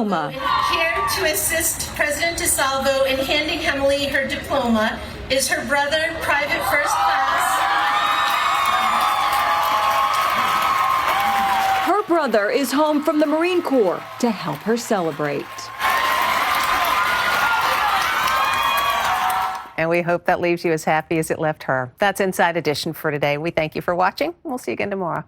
Here to assist President DeSalvo in handing Emily her diploma is her brother, Private First Class. Her brother is home from the Marine Corps to help her celebrate. And we hope that leaves you as happy as it left her. That's Inside Edition for today. We thank you for watching. We'll see you again tomorrow.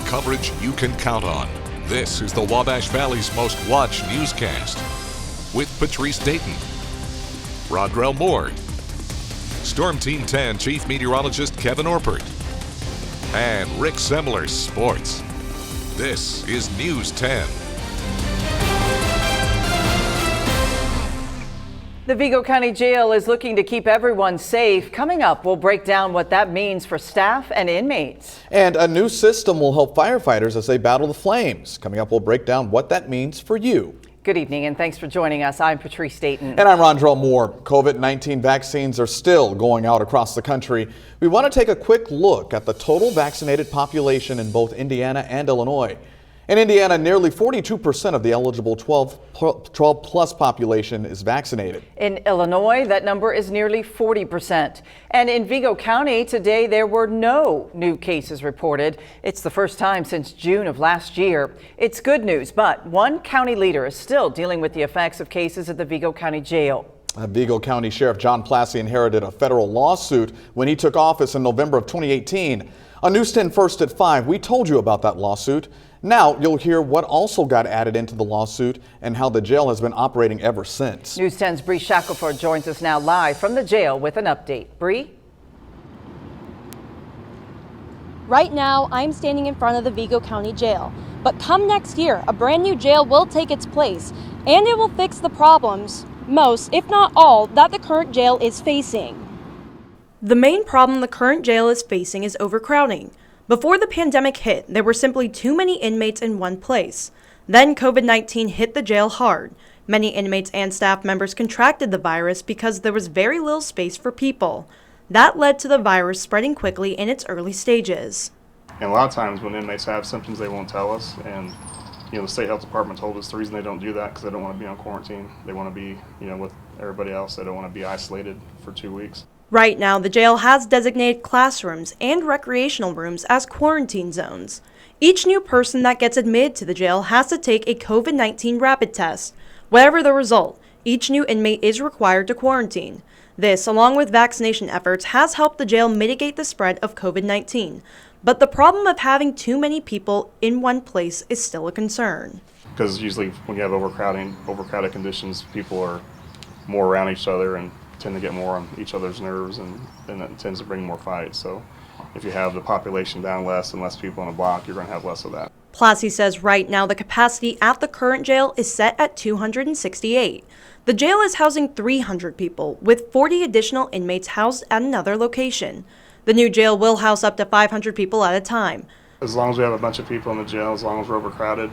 Coverage you can count on. This is the Wabash Valley's most watched newscast with Patrice Dayton, Rodrell Moore, Storm Team 10 Chief Meteorologist Kevin Orpert, and Rick Semler Sports. This is News 10. The Vigo County Jail is looking to keep everyone safe. Coming up, we'll break down what that means for staff and inmates. And a new system will help firefighters as they battle the flames. Coming up, we'll break down what that means for you. Good evening and thanks for joining us. I'm Patrice Dayton. And I'm Rodrell Moore. COVID-19 vaccines are still going out across the country. We want to take a quick look at the total vaccinated population in both Indiana and Illinois. In Indiana, nearly 42% of the eligible 12-plus population is vaccinated. In Illinois, that number is nearly 40%. And in Vigo County, today there were no new cases reported. It's the first time since June of last year. It's good news, but one county leader is still dealing with the effects of cases at the Vigo County Jail. Vigo County Sheriff John Plassey inherited a federal lawsuit when he took office in November of 2018. On News 10 First at 5, we told you about that lawsuit. Now you'll hear what also got added into the lawsuit and how the jail has been operating ever since. News 10's Bree Shackelford joins us now live from the jail with an update. Bree? Right now, I'm standing in front of the Vigo County Jail. But come next year, a brand new jail will take its place, and it will fix the problems, most, if not all, that the current jail is facing. The main problem the current jail is facing is overcrowding. Before the pandemic hit, there were simply too many inmates in one place. Then COVID-19 hit the jail hard. Many inmates and staff members contracted the virus because there was very little space for people. That led to the virus spreading quickly in its early stages. And a lot of times when inmates have symptoms, they won't tell us. And the state health department told us the reason they don't do that because they don't want to be on quarantine. They want to be, with everybody else. They don't want to be isolated for 2 weeks. Right now, the jail has designated classrooms and recreational rooms as quarantine zones. Each new person that gets admitted to the jail has to take a COVID-19 rapid test. Whatever the result, each new inmate is required to quarantine. This, along with vaccination efforts, has helped the jail mitigate the spread of COVID-19. But the problem of having too many people in one place is still a concern. Because usually when you have overcrowded conditions, people are more around each other and tend to get more on each other's nerves, and that tends to bring more fights. So if you have the population down less and less people in a block, you're going to have less of that. Plassey says right now the capacity at the current jail is set at 268. The jail is housing 300 people, with 40 additional inmates housed at another location. The new jail will house up to 500 people at a time. As long as we have a bunch of people in the jail, as long as we're overcrowded,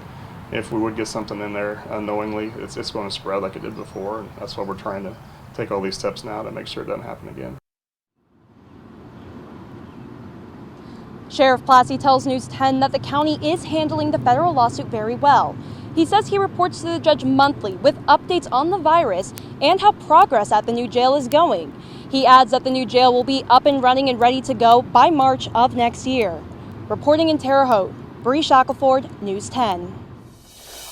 if we would get something in there unknowingly, it's going to spread like it did before, and that's why we're trying to take all these steps now to make sure it doesn't happen again. Sheriff Plassey tells News 10 that the county is handling the federal lawsuit very well. He says he reports to the judge monthly with updates on the virus and how progress at the new jail is going. He adds that the new jail will be up and running and ready to go by March of next year. Reporting in Terre Haute, Bree Shackelford, News 10.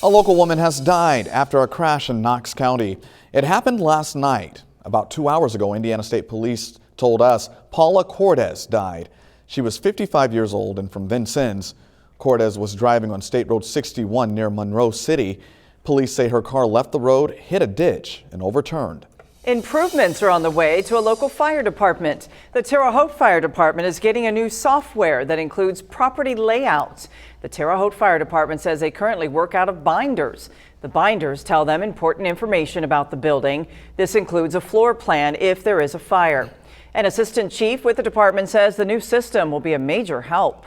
A local woman has died after a crash in Knox County. It happened last night. About 2 hours ago, Indiana State Police told us Paula Cordes died. She was 55 years old and from Vincennes. Cordes was driving on State Road 61 near Monroe City. Police say her car left the road, hit a ditch, and overturned. Improvements are on the way to a local fire department. The Terre Haute Fire Department is getting a new software that includes property layouts. The Terre Haute Fire Department says they currently work out of binders. The binders tell them important information about the building. This includes a floor plan if there is a fire. An assistant chief with the department says the new system will be a major help.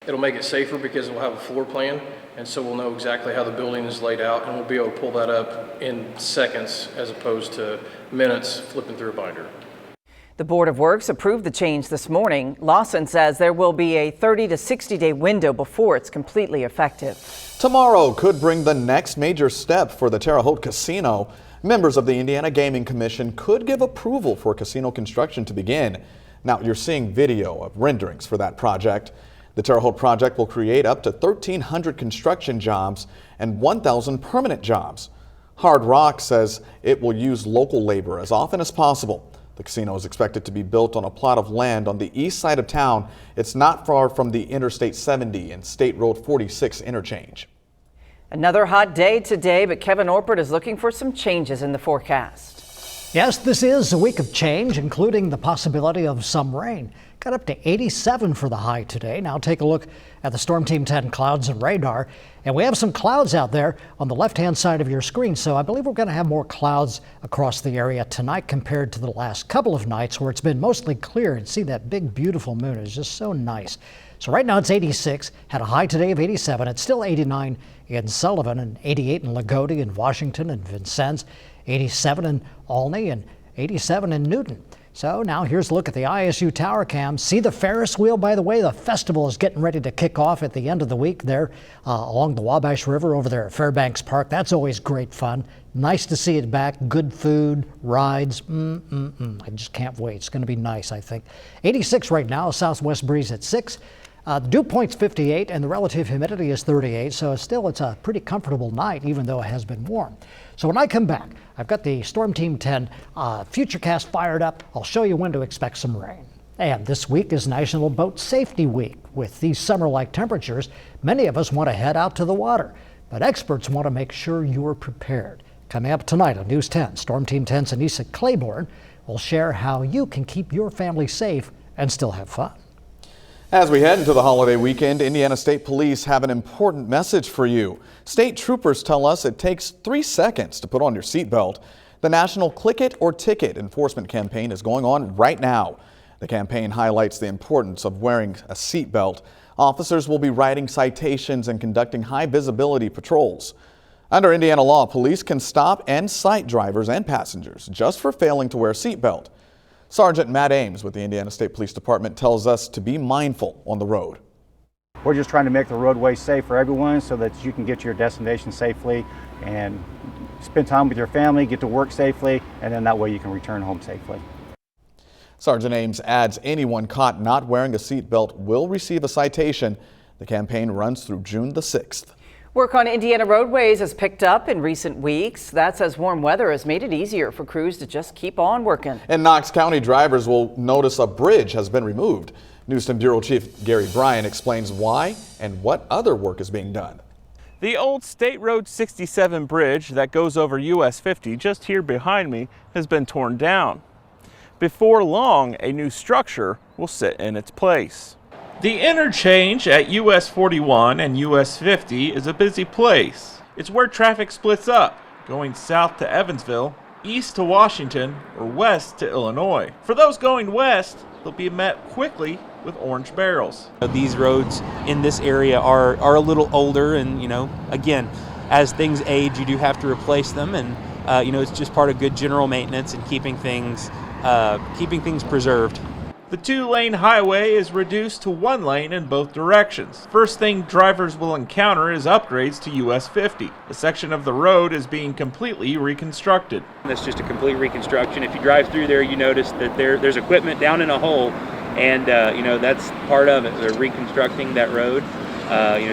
It'll make it safer because we'll have a floor plan, and so we'll know exactly how the building is laid out, and we'll be able to pull that up in seconds as opposed to minutes flipping through a binder. The Board of Works approved the change this morning. Lawson says there will be a 30 to 60-day window before it's completely effective. Tomorrow could bring the next major step for the Terre Haute Casino. Members of the Indiana Gaming Commission could give approval for casino construction to begin. Now, you're seeing video of renderings for that project. The Terre Haute project will create up to 1,300 construction jobs and 1,000 permanent jobs. Hard Rock says it will use local labor as often as possible. The casino is expected to be built on a plot of land on the east side of town. It's not far from the Interstate 70 and State Road 46 interchange. Another hot day today, but Kevin Orpert is looking for some changes in the forecast. Yes, this is a week of change, including the possibility of some rain. Got up to 87 for the high today. Now take a look at the Storm Team 10 clouds and radar. And we have some clouds out there on the left-hand side of your screen. So I believe we're going to have more clouds across the area tonight compared to the last couple of nights where it's been mostly clear. And see that big, beautiful moon is just so nice. So right now it's 86, had a high today of 87. It's still 89 in Sullivan and 88 in Lagodi and Washington and Vincennes, 87 in Olney and 87 in Newton. So now here's a look at the ISU tower cam. See the Ferris wheel, by the way? The festival is getting ready to kick off at the end of the week there along the Wabash River over there at Fairbanks Park. That's always great fun. Nice to see it back. Good food, rides. I just can't wait. It's going to be nice, I think. 86 right now, a southwest breeze at 6. The dew point's 58 and the relative humidity is 38, so it's a pretty comfortable night, even though it has been warm. So when I come back, I've got the Storm Team 10 FutureCast fired up. I'll show you when to expect some rain. And this week is National Boat Safety Week. With these summer-like temperatures, many of us want to head out to the water, but experts want to make sure you're prepared. Coming up tonight on News 10, Storm Team 10's Anissa Claiborne will share how you can keep your family safe and still have fun. As we head into the holiday weekend, Indiana State Police have an important message for you. State troopers tell us it takes 3 seconds to put on your seatbelt. The National Click It or Ticket enforcement campaign is going on right now. The campaign highlights the importance of wearing a seatbelt. Officers will be writing citations and conducting high visibility patrols. Under Indiana law, police can stop and cite drivers and passengers just for failing to wear a seatbelt. Sergeant Matt Ames with the Indiana State Police Department tells us to be mindful on the road. We're just trying to make the roadway safe for everyone so that you can get to your destination safely and spend time with your family, get to work safely, and then that way you can return home safely. Sergeant Ames adds anyone caught not wearing a seatbelt will receive a citation. The campaign runs through June the 6th. Work on Indiana roadways has picked up in recent weeks. That's as warm weather has made it easier for crews to just keep on working. In Knox County, drivers will notice a bridge has been removed. News 10 Bureau Chief Gary Bryan explains why and what other work is being done. The old State Road 67 bridge that goes over US 50 just here behind me has been torn down. Before long, a new structure will sit in its place. The interchange at US 41 and US 50 is a busy place. It's where traffic splits up, going south to Evansville, east to Washington, or west to Illinois. For those going west, they'll be met quickly with orange barrels. These roads in this area are a little older, and again, as things age, you do have to replace them, and it's just part of good general maintenance and keeping things preserved. The 2-lane highway is reduced to 1 lane in both directions. First thing drivers will encounter is upgrades to US 50. A section of the road is being completely reconstructed. That's just a complete reconstruction. If you drive through there, you notice that there's equipment down in a hole, and that's part of it. They're reconstructing that road,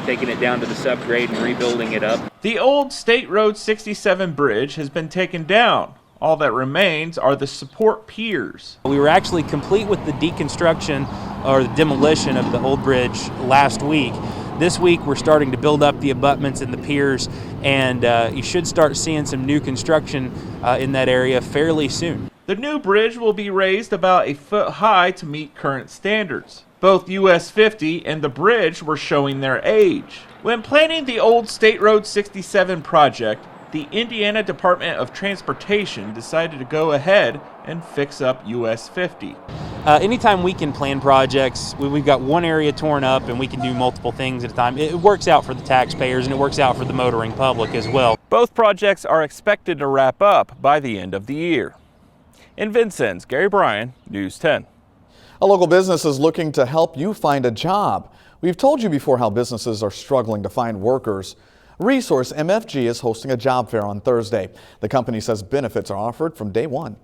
taking it down to the subgrade and rebuilding it up. The old State Road 67 bridge has been taken down. All that remains are the support piers. We were actually complete with the deconstruction or the demolition of the old bridge last week. This week we're starting to build up the abutments and the piers, and you should start seeing some new construction in that area fairly soon. The new bridge will be raised about 1 foot high to meet current standards. Both US 50 and the bridge were showing their age. When planning the old State Road 67 project, the Indiana Department of Transportation decided to go ahead and fix up US 50. Anytime we can plan projects, we've got one area torn up and we can do multiple things at a time. It works out for the taxpayers and it works out for the motoring public as well. Both projects are expected to wrap up by the end of the year. In Vincennes, Gary Bryan, News 10. A local business is looking to help you find a job. We've told you before how businesses are struggling to find workers. Resource MFG is hosting a job fair on Thursday. The company says benefits are offered from day one.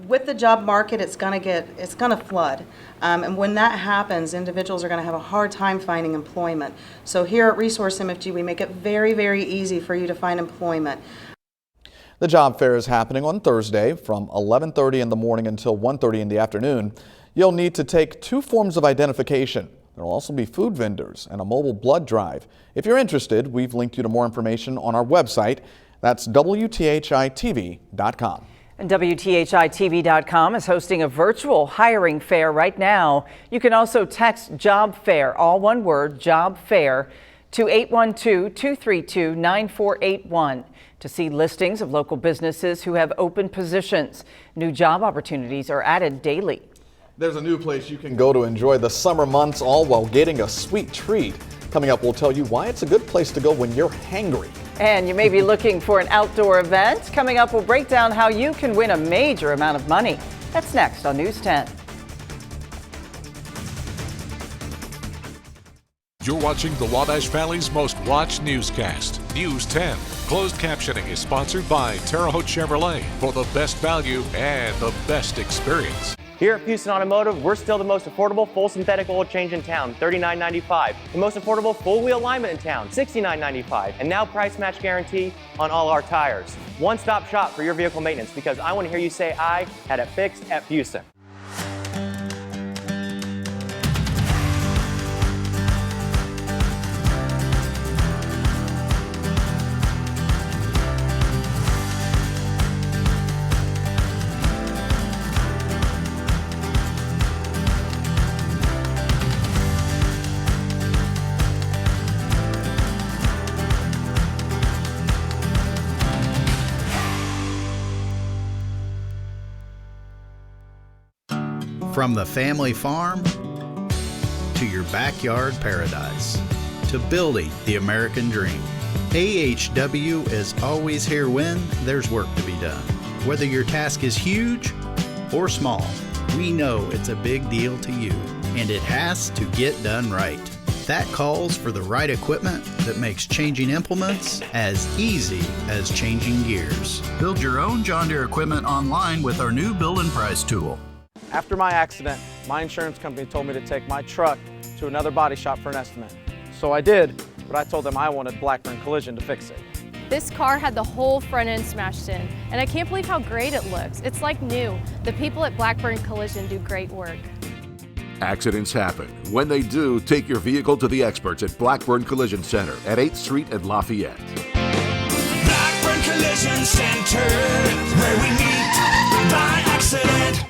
With the job market, it's going to flood. And when that happens, individuals are going to have a hard time finding employment. So here at Resource MFG, we make it very, very easy for you to find employment. The job fair is happening on Thursday from 11:30 in the morning until 1:30 in the afternoon. You'll need to take 2 forms of identification. There will also be food vendors and a mobile blood drive. If you're interested, we've linked you to more information on our website. That's WTHI-TV.com. And WTHI-TV.com is hosting a virtual hiring fair right now. You can also text Job Fair, all one word, Job Fair, to 812-232-9481 to see listings of local businesses who have open positions. New job opportunities are added daily. There's a new place you can go to enjoy the summer months, all while getting a sweet treat. Coming up, we'll tell you why it's a good place to go when you're hangry. And you may be looking for an outdoor event. Coming up, we'll break down how you can win a major amount of money. That's next on News 10. You're watching the Wabash Valley's most watched newscast, News 10. Closed captioning is sponsored by Terre Haute Chevrolet for the best value and the best experience. Here at Houston Automotive, we're still the most affordable full synthetic oil change in town, $39.95. The most affordable full wheel alignment in town, $69.95. And now price match guarantee on all our tires. One-stop shop for your vehicle maintenance, because I want to hear you say I had it fixed at Houston. From the family farm to your backyard paradise to building the American dream, AHW is always here when there's work to be done. Whether your task is huge or small, we know it's a big deal to you, and it has to get done right. That calls for the right equipment that makes changing implements as easy as changing gears. Build your own John Deere equipment online with our new Build and Price tool. After my accident, my insurance company told me to take my truck to another body shop for an estimate. So I did, but I told them I wanted Blackburn Collision to fix it. This car had the whole front end smashed in, and I can't believe how great it looks. It's like new. The people at Blackburn Collision do great work. Accidents happen. When they do, take your vehicle to the experts at Blackburn Collision Center at 8th Street and Lafayette. Blackburn Collision Center, where we meet by accident.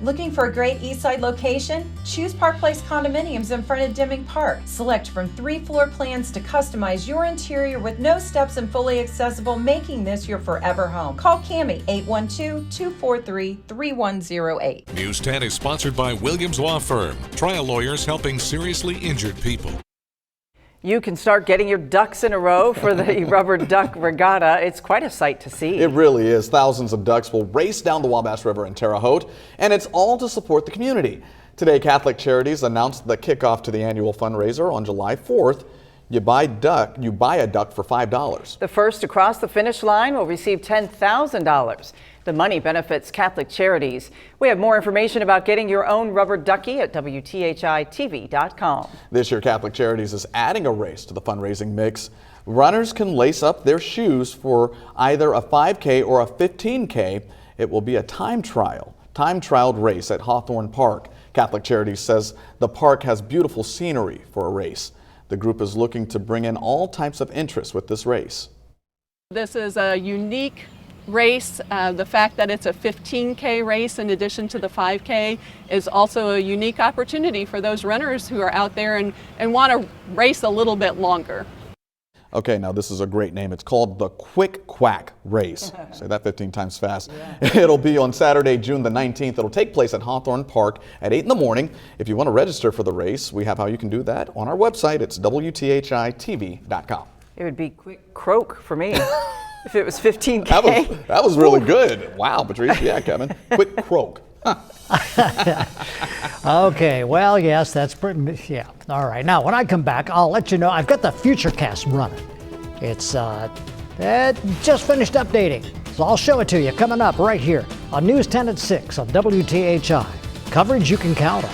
Looking for a great Eastside location? Choose Park Place Condominiums in front of Deming Park. Select from 3 floor plans to customize your interior with no steps and fully accessible, making this your forever home. Call Cammie 812-243-3108. News 10 is sponsored by Williams Law Firm, trial lawyers helping seriously injured people. You can start getting your ducks in a row for the Rubber Duck Regatta. It's quite a sight to see. It really is. Thousands of ducks will race down the Wabash River in Terre Haute, and it's all to support the community. Today, Catholic Charities announced the kickoff to the annual fundraiser on July 4th. You buy a duck for $5. The first to cross the finish line will receive $10,000. The money benefits Catholic Charities. We have more information about getting your own rubber ducky at WTHI-TV.com. This year, Catholic Charities is adding a race to the fundraising mix. Runners can lace up their shoes for either a 5K or a 15K. It will be a time-trialed race at Hawthorne Park. Catholic Charities says the park has beautiful scenery for a race. The group is looking to bring in all types of interest with this race. This is a unique race. The fact that it's a 15K race in addition to the 5K is also a unique opportunity for those runners who are out there and want to race a little bit longer. Okay, now this is a great name. It's called the QUACK race. Say that 15 times fast. Yeah. It'll be on Saturday, June the 19th. It'll take place at Hawthorne Park at 8 in the morning. If you want to register for the race, we have how you can do that on our website. It's WTHI-TV.com. It would be quick croak for me. If it was 15K. That was really good. Wow, Patrice. Yeah, Kevin. Quick croak. Okay, well, yes, that's pretty, yeah. All right, now when I come back, I'll let you know. I've got the FutureCast running. It's it just finished updating, so I'll show it to you coming up right here on News 10 at 6 on WTHI. Coverage you can count on.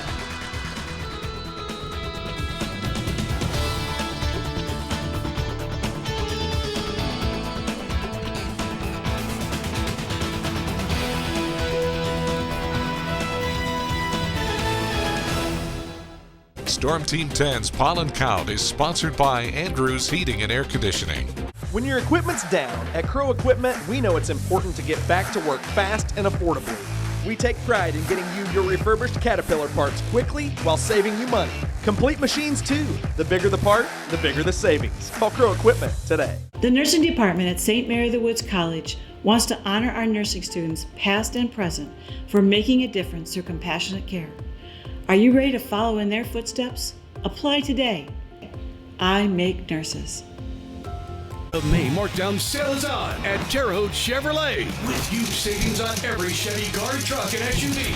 Storm Team 10's Pollen Count is sponsored by Andrews Heating and Air Conditioning. When your equipment's down, at Crow Equipment, we know it's important to get back to work fast and affordably. We take pride in getting you your refurbished Caterpillar parts quickly while saving you money. Complete machines too. The bigger the part, the bigger the savings. Call Crow Equipment today. The nursing department at St. Mary of the Woods College wants to honor our nursing students, past and present, for making a difference through compassionate care. Are you ready to follow in their footsteps? Apply today. I make nurses. The May markdown sale is on at Terre Haute Chevrolet with huge savings on every Chevy car, truck, and SUV.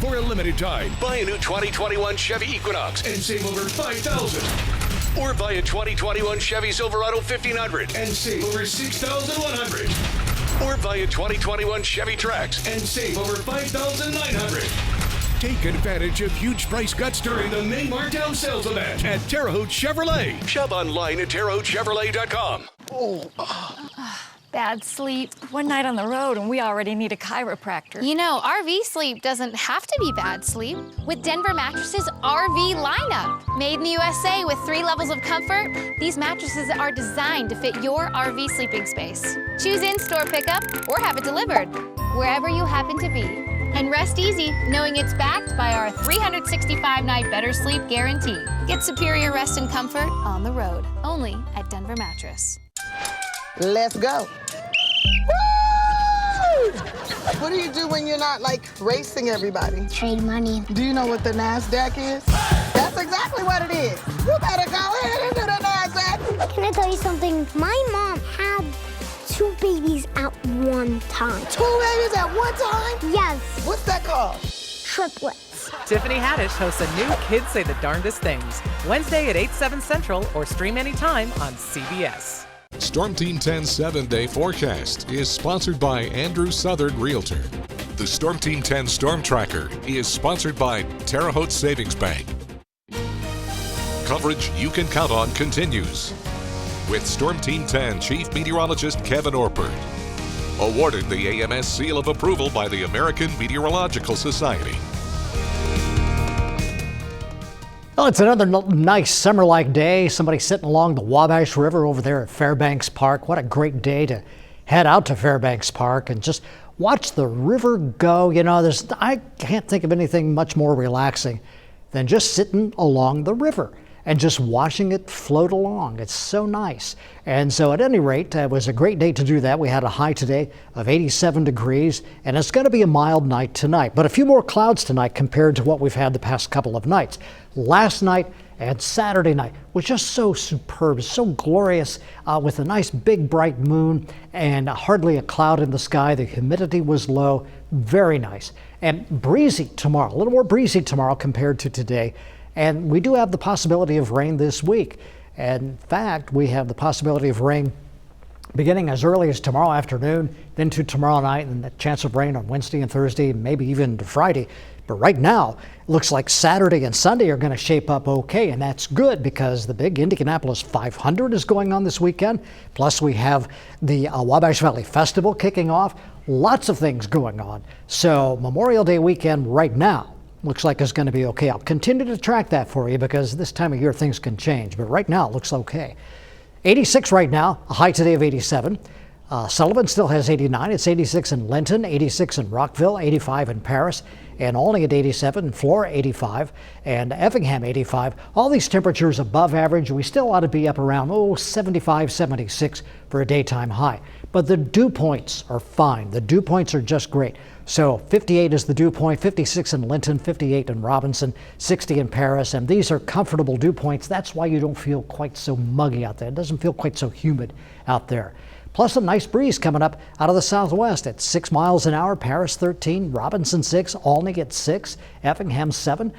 For a limited time, buy a new 2021 Chevy Equinox and save over $5,000. Or buy a 2021 Chevy Silverado 1500 and save over $6,100. Or buy a 2021 Chevy Trax and save over $5,900. Take advantage of huge price cuts during the May markdown sales event at Terre Haute Chevrolet. Shop online at TerreHautechevrolet.com. Bad sleep, one night on the road, and we already need a chiropractor. You know, RV sleep doesn't have to be bad sleep. With Denver Mattresses RV lineup. Made in the USA with 3 levels of comfort, these mattresses are designed to fit your RV sleeping space. Choose in-store pickup or have it delivered, wherever you happen to be. And rest easy, knowing it's backed by our 365-night better sleep guarantee. Get superior rest and comfort on the road, only at Denver Mattress. Let's go. Woo! What do you do when you're not, like, racing everybody? Trade money. Do you know what the NASDAQ is? That's exactly what it is. You better go ahead and do the NASDAQ. Can I tell you something? My mom had 2 babies at one time. 2 babies at one time? Yes. What's that called? Triplets. Tiffany Haddish hosts a new Kids Say the Darndest Things, Wednesday at 8, 7 Central, or stream anytime on CBS. Storm Team 10's 7-day forecast is sponsored by Andrew Southern Realtor. The Storm Team 10 Storm Tracker is sponsored by Terre Haute Savings Bank. Coverage you can count on continues with Storm Team 10 Chief Meteorologist Kevin Orpert. Awarded the AMS Seal of Approval by the American Meteorological Society. Well, it's another nice summer-like day. Somebody sitting along the Wabash River over there at Fairbanks Park. What a great day to head out to Fairbanks Park and just watch the river go. You know, I can't think of anything much more relaxing than just sitting along the river and just watching it float along. It's so nice. And so at any rate, it was a great day to do that. We had a high today of 87 degrees, and it's going to be a mild night tonight. But a few more clouds tonight compared to what we've had the past couple of nights. Last night and Saturday night was just so superb, so glorious, with a nice big bright moon and hardly a cloud in the sky. The humidity was low, very nice. And breezy tomorrow, a little more breezy tomorrow compared to today. And we do have the possibility of rain this week. In fact, we have the possibility of rain beginning as early as tomorrow afternoon, then to tomorrow night, and the chance of rain on Wednesday and Thursday, maybe even to Friday. But right now, it looks like Saturday and Sunday are going to shape up okay, and that's good because the big Indianapolis 500 is going on this weekend. Plus, we have the Wabash Valley Festival kicking off. Lots of things going on. So Memorial Day weekend right now looks like it's going to be okay. I'll continue to track that for you because this time of year things can change, but right now it looks okay. 86 right now, a high today of 87. Sullivan still has 89. It's 86 in Linton, 86 in Rockville, 85 in Paris, and Olney at 87, Flora 85, and Effingham 85. All these temperatures above average. We still ought to be up around 75, 76 for a daytime high. but the dew points are fine. The dew points are just great. So 58 is the dew point, 56 in Linton, 58 in Robinson, 60 in Paris, and these are comfortable dew points. That's why you don't feel quite so muggy out there. It doesn't feel quite so humid out there. Plus a nice breeze coming up out of the southwest at 6 miles an hour. Paris 13, Robinson 6, Olney at 6, Effingham 7.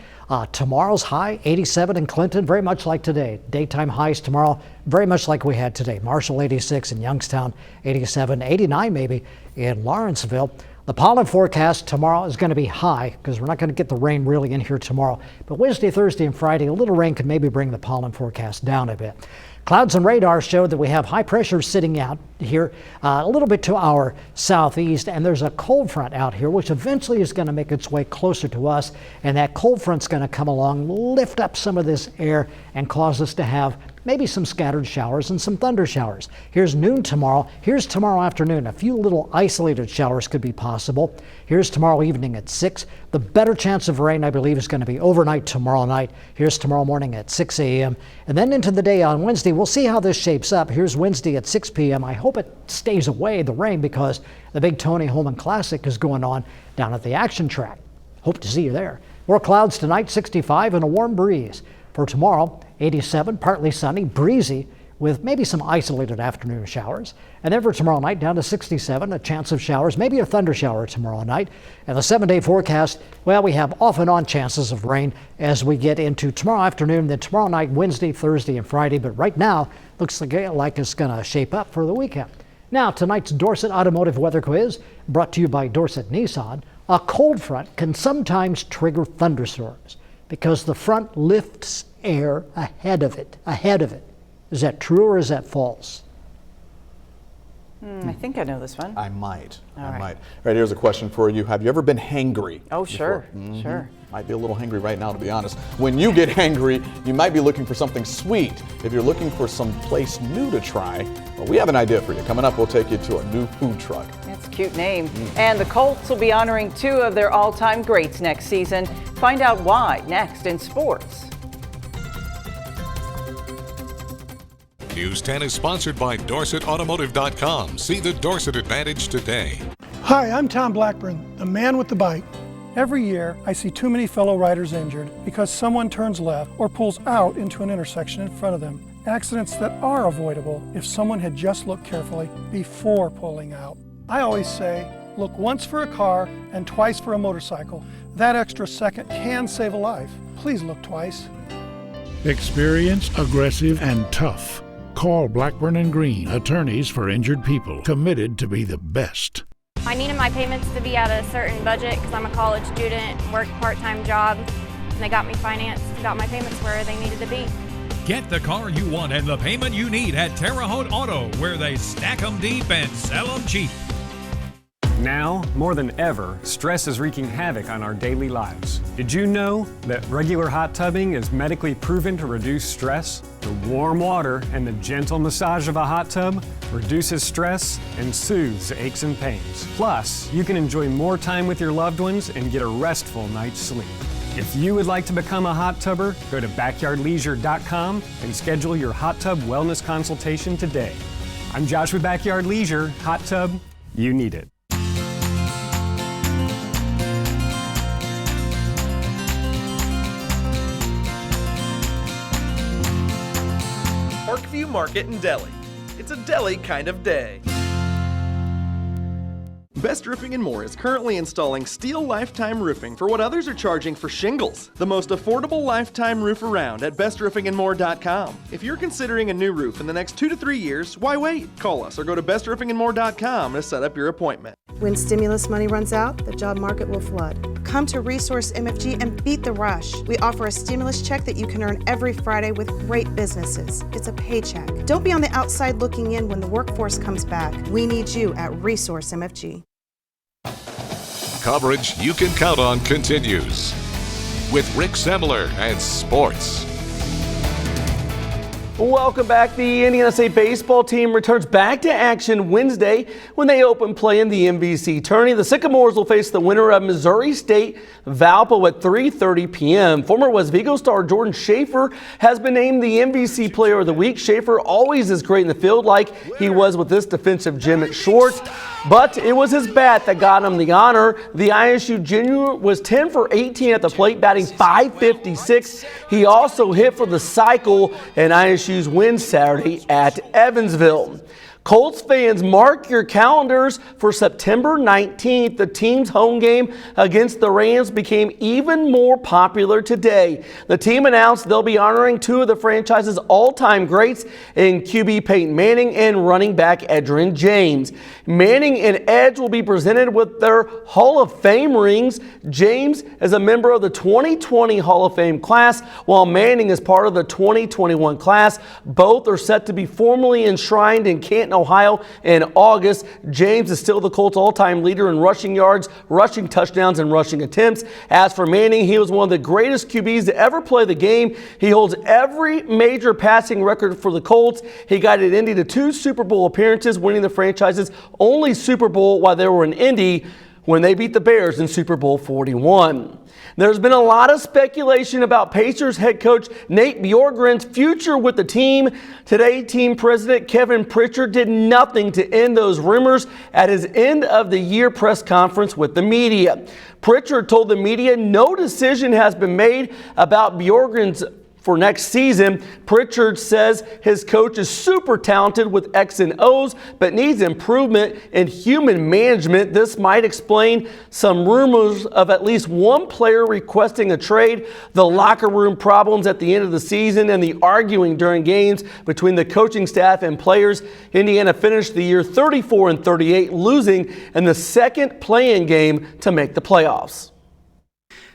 Tomorrow's high 87 in Clinton, very much like today. Daytime highs tomorrow, very much like we had today. Marshall 86 in Youngstown 87, 89 maybe in Lawrenceville. The pollen forecast tomorrow is going to be high because we're not going to get the rain really in here tomorrow. But Wednesday, Thursday, and Friday, a little rain could maybe bring the pollen forecast down a bit. Clouds and radar show that we have high pressure sitting out here a little bit to our southeast, and there's a cold front out here which eventually is going to make its way closer to us, and that cold front's going to come along, lift up some of this air, and cause us to have maybe some scattered showers and some thunder showers. Here's noon tomorrow. Here's tomorrow afternoon. A few little isolated showers could be possible. Here's tomorrow evening at 6. The better chance of rain, I believe, is going to be overnight tomorrow night. Here's tomorrow morning at 6 a.m. And then into the day on Wednesday. We'll see how this shapes up. Here's Wednesday at 6 p.m. I hope it stays away, the rain, because the big Tony Holman Classic is going on down at the action track. Hope to see you there. More clouds tonight, 65, and a warm breeze. For tomorrow, 87, partly sunny, breezy, with maybe some isolated afternoon showers. And then for tomorrow night, down to 67, a chance of showers, maybe a thunder shower tomorrow night. And the 7-day forecast, well, we have off and on chances of rain as we get into tomorrow afternoon, then tomorrow night, Wednesday, Thursday, and Friday. But right now, looks like it's going to shape up for the weekend. Now, tonight's Dorset Automotive Weather Quiz, brought to you by Dorset Nissan. A cold front can sometimes trigger thunderstorms because the front lifts air ahead of it. Is that true or is that false? I think I know this one. I might. All All right. right, here's a question for you. Have you ever been hangry? Oh, sure, before? sure. Might be a little hangry right now, to be honest. When you get hangry, you might be looking for something sweet. If you're looking for some place new to try, well, we have an idea for you. Coming up, we'll take you to a new food truck. That's a cute name. And the Colts will be honoring 2 of their all-time greats next season. Find out why next in sports. News 10 is sponsored by DorsetAutomotive.com. See the Dorset advantage today. Hi, I'm Tom Blackburn, the man with the bike. Every year, I see too many fellow riders injured because someone turns left or pulls out into an intersection in front of them. Accidents that are avoidable if someone had just looked carefully before pulling out. I always say, look once for a car and twice for a motorcycle. That extra second can save a life. Please look twice. Experienced, aggressive, and tough. Call Blackburn and Green, attorneys for injured people, committed to be the best. I needed my payments to be at a certain budget because I'm a college student, work a part-time job, and they got me financed, got my payments where they needed to be. Get the car you want and the payment you need at Terre Haute Auto, where they stack them deep and sell them cheap. Now, more than ever, stress is wreaking havoc on our daily lives. Did you know that regular hot tubbing is medically proven to reduce stress? The warm water and the gentle massage of a hot tub reduces stress and soothes aches and pains. Plus, you can enjoy more time with your loved ones and get a restful night's sleep. If you would like to become a hot tubber, go to backyardleisure.com and schedule your hot tub wellness consultation today. I'm Josh with Backyard Leisure. Hot tub, you need it. Parkview Market in Delhi. It's a deli kind of day. Best Roofing & More is currently installing steel lifetime roofing for what others are charging for shingles. The most affordable lifetime roof around at bestroofingandmore.com. If you're considering a new roof in the next 2 to 3 years, why wait? Call us or go to bestroofingandmore.com to set up your appointment. When stimulus money runs out, the job market will flood. Come to Resource MFG and beat the rush. We offer a stimulus check that you can earn every Friday with great businesses. It's a paycheck. Don't be on the outside looking in when the workforce comes back. We need you at Resource MFG. Coverage you can count on continues with Rick Semler and sports. Welcome back. The Indiana State baseball team returns back to action Wednesday when they open play in the MVC tourney. The Sycamores will face the winner of Missouri State Valpo at 3:30 p.m. Former West Vigo star Jordan Schaefer has been named the MVC Player of the Week. Schaefer always is great in the field like he was with this defensive gem at short, but it was his bat that got him the honor. The ISU junior was 10 for 18 at the plate, batting .556. He also hit for the cycle, and ISU's win Saturday at Evansville. Colts fans, mark your calendars for September 19th. The team's home game against the Rams became even more popular today. The team announced they'll be honoring two of the franchise's all-time greats in QB Peyton Manning and running back Edgerrin James. Manning and Edge will be presented with their Hall of Fame rings. James is a member of the 2020 Hall of Fame class, while Manning is part of the 2021 class. Both are set to be formally enshrined in Canton, Ohio in August. James is still the Colts' all-time leader in rushing yards, rushing touchdowns, and rushing attempts. As for Manning, he was one of the greatest QBs to ever play the game. He holds every major passing record for the Colts. He guided Indy to 2 Super Bowl appearances, winning the franchise's only Super Bowl while they were in Indy when they beat the Bears in Super Bowl 41. There's been a lot of speculation about Pacers head coach Nate Bjorkgren's future with the team. Today, team president Kevin Pritchard did nothing to end those rumors at his end of the year press conference with the media. Pritchard told the media no decision has been made about Bjorkgren's for next season. Pritchard says his coach is super talented with X and O's, but needs improvement in human management. This might explain some rumors of at least one player requesting a trade, the locker room problems at the end of the season, and the arguing during games between the coaching staff and players. Indiana finished the year 34-38, losing in the second play-in game to make the playoffs.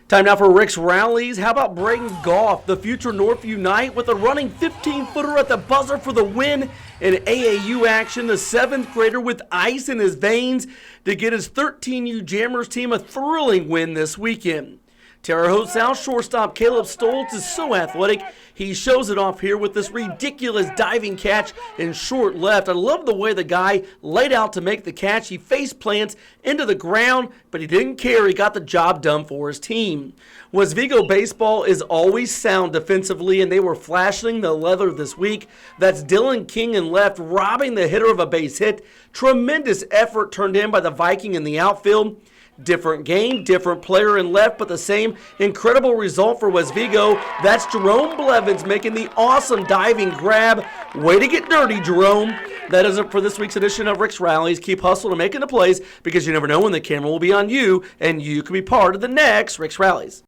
Time now for Rick's Rallies. How about Braden Goff? The future North Unite with a running 15-footer at the buzzer for the win in AAU action. The 7th grader with ice in his veins to get his 13U Jammers team a thrilling win this weekend. Terre Haute South shortstop Caleb Stoltz is so athletic, he shows it off here with this ridiculous diving catch in short left. I love the way the guy laid out to make the catch. He face plants into the ground, but he didn't care. He got the job done for his team. West Vigo baseball is always sound defensively, and they were flashing the leather this week. That's Dylan King in left, robbing the hitter of a base hit. Tremendous effort turned in by the Viking in the outfield. Different game, different player in left, but the same incredible result for West Vigo. That's Jerome Blevins making the awesome diving grab. Way to get dirty, Jerome. That is it for this week's edition of Rick's Rallies. Keep hustling and making the plays, because you never know when the camera will be on you, and you can be part of the next Rick's Rallies.